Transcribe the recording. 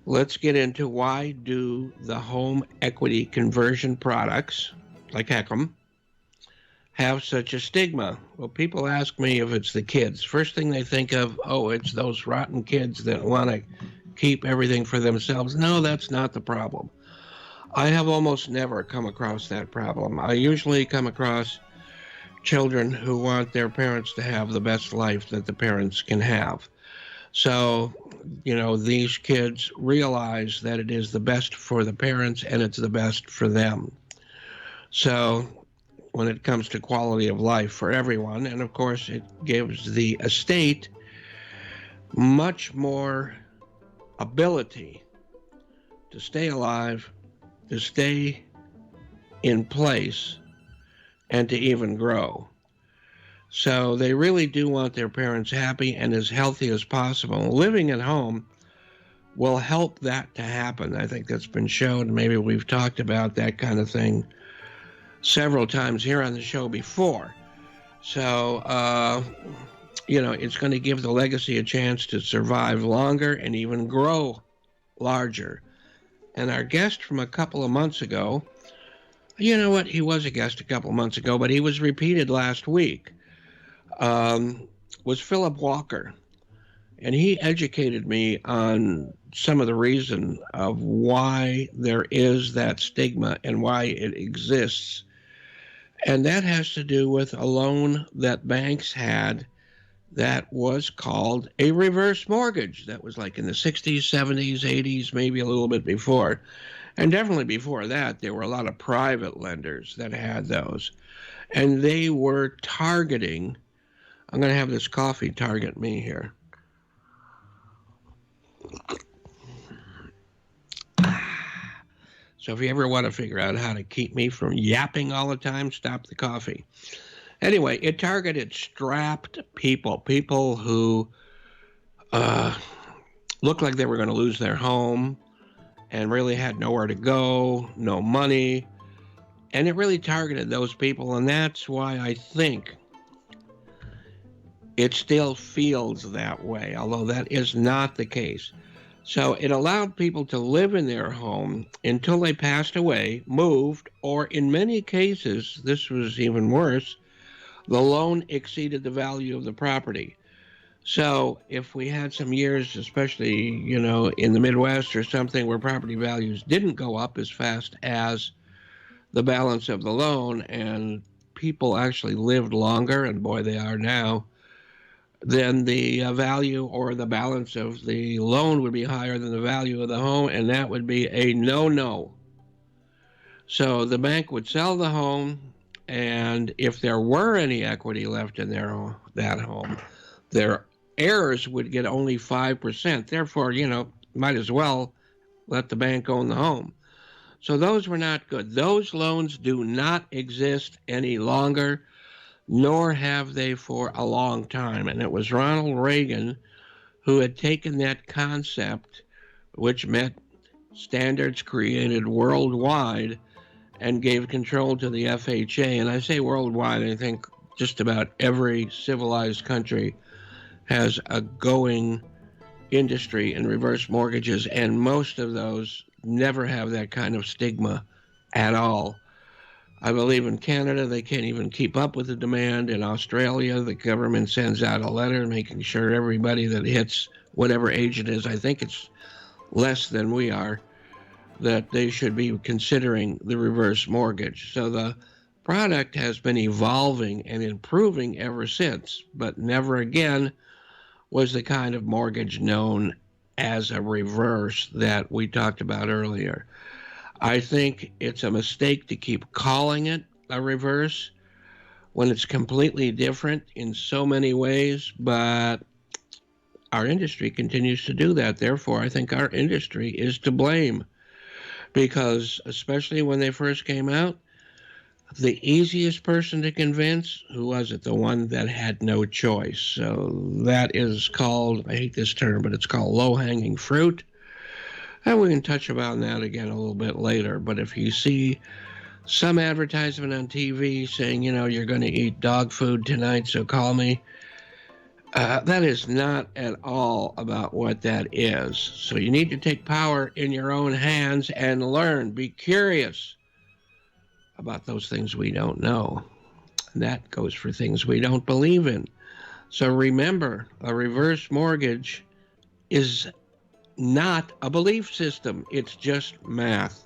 let's get into why do the home equity conversion products, like HECM, have such a stigma? Well, people ask me if it's the kids. First thing they think of, oh, it's those rotten kids that want to keep everything for themselves. No, that's not the problem. I have almost never come across that problem. I usually come across children who want their parents to have the best life that the parents can have. So, these kids realize that it is the best for the parents and it's the best for them. So, when it comes to quality of life for everyone, and of course, it gives the estate much more ability to stay alive, to stay in place, and to even grow. So they really do want their parents happy and as healthy as possible. Living at home will help that to happen. I think that's been shown. Maybe we've talked about that kind of thing several times here on the show before. So, it's going to give the legacy a chance to survive longer and even grow larger. And our guest from a couple of months ago, you know what? He was a guest a couple of months ago, but he was repeated last week, was Philip Walker. And he educated me on some of the reason of why there is that stigma and why it exists. And that has to do with a loan that banks had that was called a reverse mortgage. That was like in the 60s, 70s, 80s, maybe a little bit before. And definitely before that, there were a lot of private lenders that had those. And they were targeting, I'm going to have this coffee target me here. So if you ever want to figure out how to keep me from yapping all the time, stop the coffee. Anyway, it targeted strapped people who looked like they were going to lose their home and really had nowhere to go, no money. And it really targeted those people, and that's why I think it still feels that way, although that is not the case. So it allowed people to live in their home until they passed away, moved, or in many cases, this was even worse, the loan exceeded the value of the property. So if we had some years, especially, in the Midwest or something where property values didn't go up as fast as the balance of the loan and people actually lived longer, and boy, they are now, then the value or the balance of the loan would be higher than the value of the home, and that would be a no-no. So the bank would sell the home, and if there were any equity left in that home, their heirs would get only 5%. Therefore, might as well let the bank own the home. So those were not good. Those loans do not exist any longer, nor have they for a long time. And it was Ronald Reagan who had taken that concept, which meant standards created worldwide, and gave control to the FHA. And I say worldwide, I think just about every civilized country has a going industry in reverse mortgages, and most of those never have that kind of stigma at all. I believe in Canada, they can't even keep up with the demand. In Australia, the government sends out a letter making sure everybody that hits whatever age it is, I think it's less than we are, that they should be considering the reverse mortgage. So the product has been evolving and improving ever since, but never again was the kind of mortgage known as a reverse that we talked about earlier. I think it's a mistake to keep calling it a reverse when it's completely different in so many ways, but our industry continues to do that. Therefore, I think our industry is to blame, because especially when they first came out, the easiest person to convince, who was it? The one that had no choice. So that is called, I hate this term, but it's called low-hanging fruit. And we can touch about that again a little bit later. But if you see some advertisement on TV saying, you're going to eat dog food tonight, so call me, That is not at all about what that is. So you need to take power in your own hands and learn. Be curious about those things we don't know. And that goes for things we don't believe in. So remember, a reverse mortgage is not a belief system, it's just math.